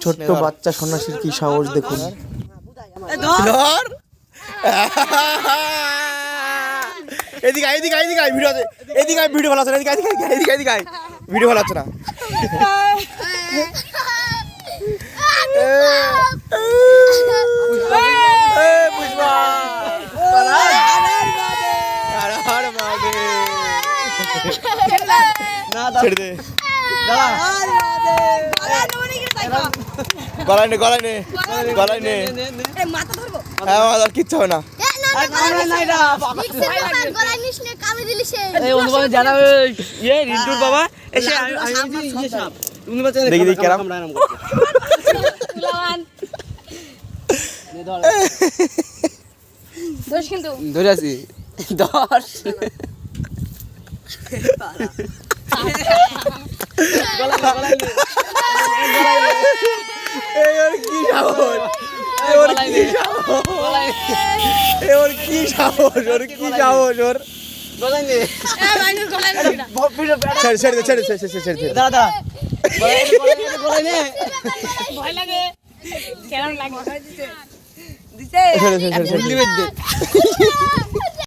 ছোট্ট বাচ্চা সন্ন্যাসীর কি সাহস দেখুন। ধর এদিকে এদিকে এদিকে ভিডিও আছে, এদিকে ভিডিও ভালো আছে না, এদিকে এদিকে এদিকে এদিকে ভিডিও ভালো আছে না। পুষ্পা ছেড়ে দে, গলায় নে গলায় নে গলায় নে, হ্যাঁ আর কিচ্ছু হবে না। দেখি দেখি কেরাম ধরে আছি 10 কি সাহস, ওর কি সাহস, ওর কি সাহস, ওর ছেড়ে দে ছেড়ে ছেড়ে ছেড়ে ছেড়ে দাদা ভয় লাগে কেমন লাগে ছেড়ে ছেড়ে ছেড়ে